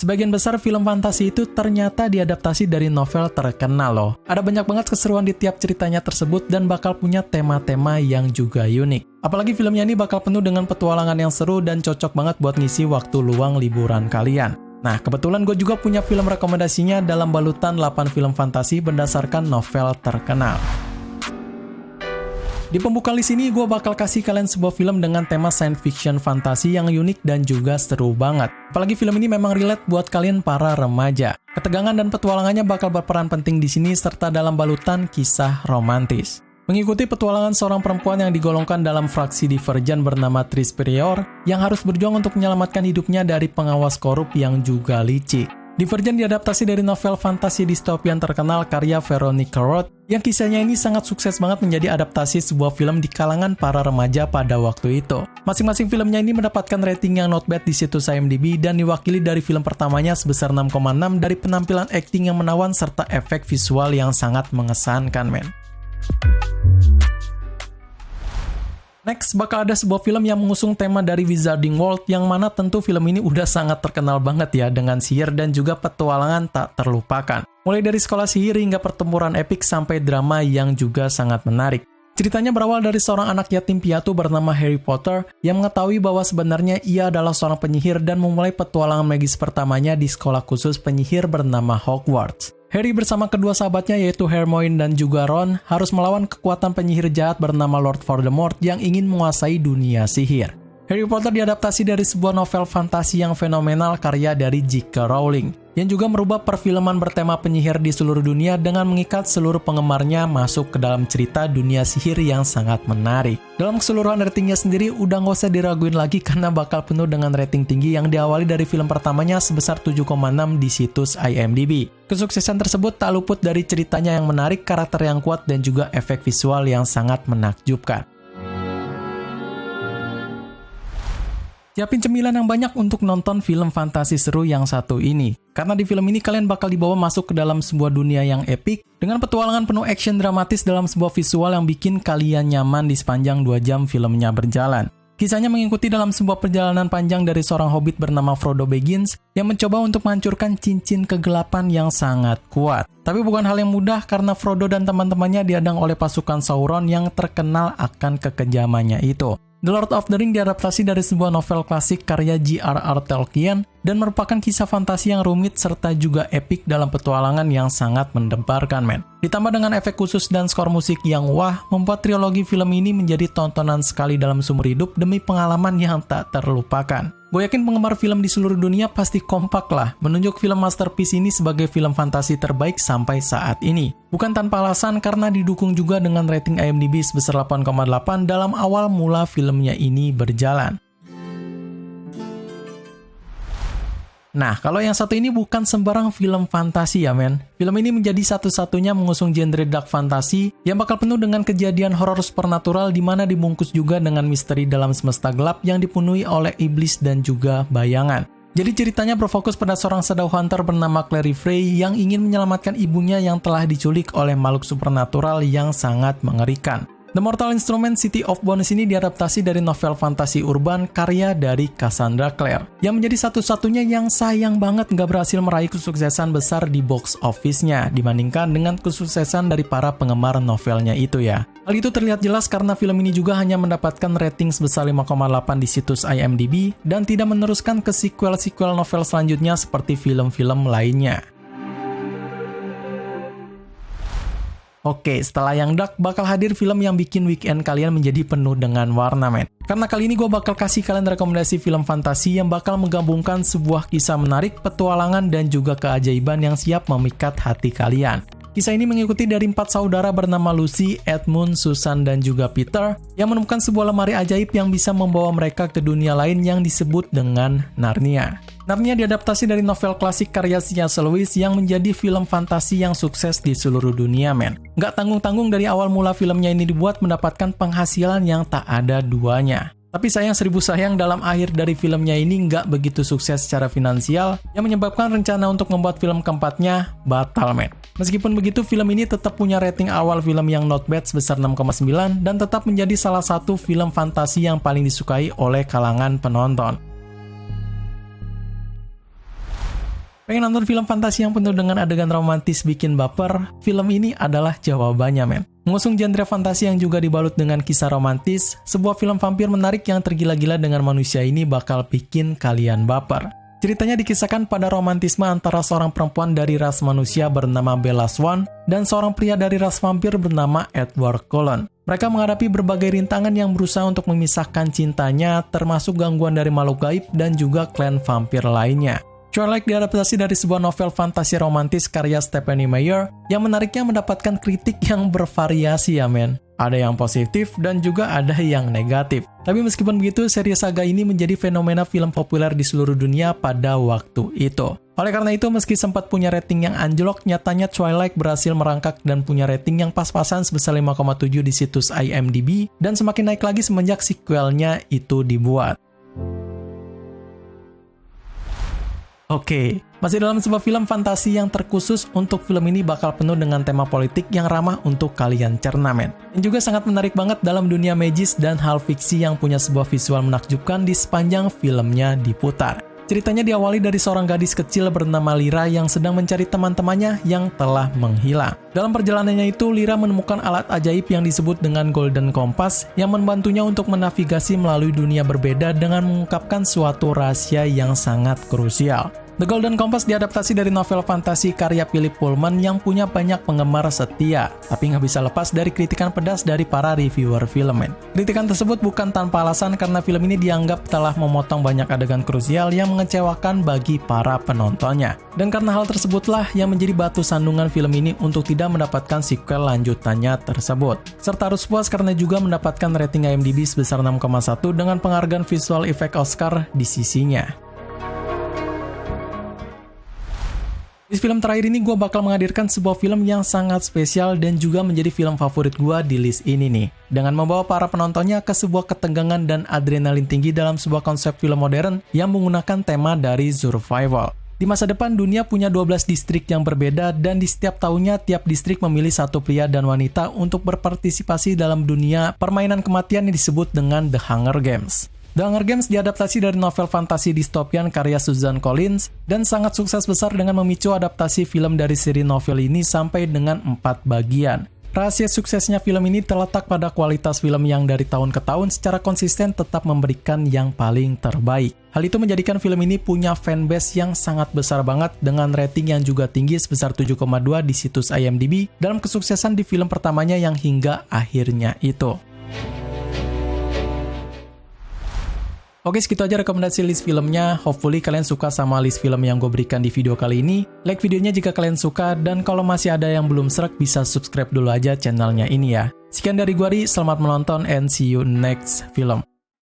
Sebagian besar film fantasi itu ternyata diadaptasi dari novel terkenal loh. Ada banyak banget keseruan di tiap ceritanya tersebut dan bakal punya tema-tema yang juga unik. Apalagi filmnya ini bakal penuh dengan petualangan yang seru dan cocok banget buat ngisi waktu luang liburan kalian. Nah, kebetulan gue juga punya film rekomendasinya dalam balutan 8 film fantasi berdasarkan novel terkenal. Di pembuka list ini, gue bakal kasih kalian sebuah film dengan tema science fiction fantasi yang unik dan juga seru banget. Apalagi film ini memang relate buat kalian para remaja. Ketegangan dan petualangannya bakal berperan penting di sini serta dalam balutan kisah romantis. Mengikuti petualangan seorang perempuan yang digolongkan dalam fraksi Divergent bernama Trish Prior yang harus berjuang untuk menyelamatkan hidupnya dari pengawas korup yang juga licik. Divergent diadaptasi dari novel fantasi distopian terkenal karya Veronica Roth yang kisahnya ini sangat sukses banget menjadi adaptasi sebuah film di kalangan para remaja pada waktu itu. Masing-masing filmnya ini mendapatkan rating yang not bad di situs IMDb dan diwakili dari film pertamanya sebesar 6,6 dari penampilan akting yang menawan serta efek visual yang sangat mengesankan, men. Next, bakal ada sebuah film yang mengusung tema dari Wizarding World yang mana tentu film ini udah sangat terkenal banget ya dengan sihir dan juga petualangan tak terlupakan. Mulai dari sekolah sihir hingga pertempuran epik sampai drama yang juga sangat menarik. Ceritanya berawal dari seorang anak yatim piatu bernama Harry Potter yang mengetahui bahwa sebenarnya ia adalah seorang penyihir dan memulai petualangan magis pertamanya di sekolah khusus penyihir bernama Hogwarts. Harry bersama kedua sahabatnya yaitu Hermione dan juga Ron harus melawan kekuatan penyihir jahat bernama Lord Voldemort yang ingin menguasai dunia sihir. Harry Potter diadaptasi dari sebuah novel fantasi yang fenomenal karya dari J.K. Rowling, yang juga merubah perfilman bertema penyihir di seluruh dunia dengan mengikat seluruh penggemarnya masuk ke dalam cerita dunia sihir yang sangat menarik. Dalam keseluruhan ratingnya sendiri udah nggak usah diraguin lagi karena bakal penuh dengan rating tinggi yang diawali dari film pertamanya sebesar 7,6 di situs IMDb. Kesuksesan tersebut tak luput dari ceritanya yang menarik, karakter yang kuat, dan juga efek visual yang sangat menakjubkan. Siapin cemilan yang banyak untuk nonton film fantasi seru yang satu ini. Karena di film ini kalian bakal dibawa masuk ke dalam sebuah dunia yang epik dengan petualangan penuh action dramatis dalam sebuah visual yang bikin kalian nyaman di sepanjang 2 jam filmnya berjalan. Kisahnya mengikuti dalam sebuah perjalanan panjang dari seorang hobbit bernama Frodo Baggins yang mencoba untuk menghancurkan cincin kegelapan yang sangat kuat. Tapi bukan hal yang mudah karena Frodo dan teman-temannya dihadang oleh pasukan Sauron yang terkenal akan kekejamannya itu. The Lord of the Ring diadaptasi dari sebuah novel klasik karya J.R.R. Tolkien dan merupakan kisah fantasi yang rumit serta juga epik dalam petualangan yang sangat mendebarkan, men. Ditambah dengan efek khusus dan skor musik yang wah, membuat trilogi film ini menjadi tontonan sekali dalam seumur hidup demi pengalaman yang tak terlupakan. Gue yakin penggemar film di seluruh dunia pasti kompak lah menunjuk film masterpiece ini sebagai film fantasi terbaik sampai saat ini. Bukan tanpa alasan karena didukung juga dengan rating IMDb sebesar 8,8 dalam awal mula filmnya ini berjalan. Nah, kalau yang satu ini bukan sembarang film fantasi ya, men. Film ini menjadi satu-satunya mengusung genre dark fantasy yang bakal penuh dengan kejadian horor supernatural di mana dibungkus juga dengan misteri dalam semesta gelap yang dipenuhi oleh iblis dan juga bayangan. Jadi ceritanya berfokus pada seorang shadow hunter bernama Clary Frey yang ingin menyelamatkan ibunya yang telah diculik oleh makhluk supernatural yang sangat mengerikan. The Mortal Instrument City of Bones ini diadaptasi dari novel fantasi urban karya dari Cassandra Clare, yang menjadi satu-satunya yang sayang banget nggak berhasil meraih kesuksesan besar di box office-nya dibandingkan dengan kesuksesan dari para penggemar novelnya itu ya. Hal itu terlihat jelas karena film ini juga hanya mendapatkan rating sebesar 5,8 di situs IMDb dan tidak meneruskan ke sequel-sequel novel selanjutnya seperti film-film lainnya. Oke, setelah yang dark, bakal hadir film yang bikin weekend kalian menjadi penuh dengan warna, men. Karena kali ini gue bakal kasih kalian rekomendasi film fantasi yang bakal menggabungkan sebuah kisah menarik, petualangan, dan juga keajaiban yang siap memikat hati kalian. Kisah ini mengikuti dari 4 saudara bernama Lucy, Edmund, Susan, dan juga Peter yang menemukan sebuah lemari ajaib yang bisa membawa mereka ke dunia lain yang disebut dengan Narnia. Narnia diadaptasi dari novel klasik karya C.S. Lewis yang menjadi film fantasi yang sukses di seluruh dunia, men. Nggak tanggung-tanggung dari awal mula filmnya ini dibuat mendapatkan penghasilan yang tak ada duanya. Tapi sayang seribu sayang dalam akhir dari filmnya ini nggak begitu sukses secara finansial yang menyebabkan rencana untuk membuat film keempatnya batal, men. Meskipun begitu, film ini tetap punya rating awal film yang not bad sebesar 6,9 dan tetap menjadi salah satu film fantasi yang paling disukai oleh kalangan penonton. Pengen nonton film fantasi yang penuh dengan adegan romantis bikin baper? Film ini adalah jawabannya, men. Mengusung genre fantasi yang juga dibalut dengan kisah romantis, sebuah film vampir menarik yang tergila-gila dengan manusia ini bakal bikin kalian baper. Ceritanya dikisahkan pada romantisme antara seorang perempuan dari ras manusia bernama Bella Swan dan seorang pria dari ras vampir bernama Edward Cullen. Mereka menghadapi berbagai rintangan yang berusaha untuk memisahkan cintanya, termasuk gangguan dari makhluk gaib dan juga klan vampir lainnya. Twilight diadaptasi dari sebuah novel fantasi romantis karya Stephenie Meyer yang menariknya mendapatkan kritik yang bervariasi ya men. Ada yang positif dan juga ada yang negatif. Tapi meskipun begitu, seri saga ini menjadi fenomena film populer di seluruh dunia pada waktu itu. Oleh karena itu, meski sempat punya rating yang anjlok, nyatanya Twilight berhasil merangkak dan punya rating yang pas-pasan sebesar 5,7 di situs IMDb dan semakin naik lagi semenjak sequelnya itu dibuat. Oke, masih dalam sebuah film fantasi yang terkhusus untuk film ini bakal penuh dengan tema politik yang ramah untuk kalian cerna men. Yang juga sangat menarik banget dalam dunia magis dan hal fiksi yang punya sebuah visual menakjubkan di sepanjang filmnya diputar. Ceritanya diawali dari seorang gadis kecil bernama Lyra yang sedang mencari teman-temannya yang telah menghilang. Dalam perjalanannya itu, Lyra menemukan alat ajaib yang disebut dengan Golden Compass yang membantunya untuk menavigasi melalui dunia berbeda dengan mengungkapkan suatu rahasia yang sangat krusial. The Golden Compass diadaptasi dari novel fantasi karya Philip Pullman yang punya banyak penggemar setia, tapi nggak bisa lepas dari kritikan pedas dari para reviewer film. Kritikan tersebut bukan tanpa alasan karena film ini dianggap telah memotong banyak adegan krusial yang mengecewakan bagi para penontonnya. Dan karena hal tersebutlah yang menjadi batu sandungan film ini untuk tidak mendapatkan sequel lanjutannya tersebut. Serta harus puas karena juga mendapatkan rating IMDb sebesar 6,1 dengan penghargaan visual effect Oscar di sisinya. Di film terakhir ini gue bakal menghadirkan sebuah film yang sangat spesial dan juga menjadi film favorit gue di list ini nih. Dengan membawa para penontonnya ke sebuah ketegangan dan adrenalin tinggi dalam sebuah konsep film modern yang menggunakan tema dari survival. Di masa depan, dunia punya 12 distrik yang berbeda dan di setiap tahunnya tiap distrik memilih satu pria dan wanita untuk berpartisipasi dalam dunia permainan kematian yang disebut dengan The Hunger Games. The Hunger Games diadaptasi dari novel fantasi distopian karya Susan Collins dan sangat sukses besar dengan memicu adaptasi film dari seri novel ini sampai dengan 4 bagian. Rahasia suksesnya film ini terletak pada kualitas film yang dari tahun ke tahun secara konsisten tetap memberikan yang paling terbaik. Hal itu menjadikan film ini punya fanbase yang sangat besar banget dengan rating yang juga tinggi sebesar 7,2 di situs IMDb dalam kesuksesan di film pertamanya yang hingga akhirnya itu. Oke, segitu aja rekomendasi list filmnya. Hopefully kalian suka sama list film yang gue berikan di video kali ini. Like videonya jika kalian suka, dan kalau masih ada yang belum srek bisa subscribe dulu aja channelnya ini ya. Sekian dari gue, Ri. Selamat menonton and see you next film.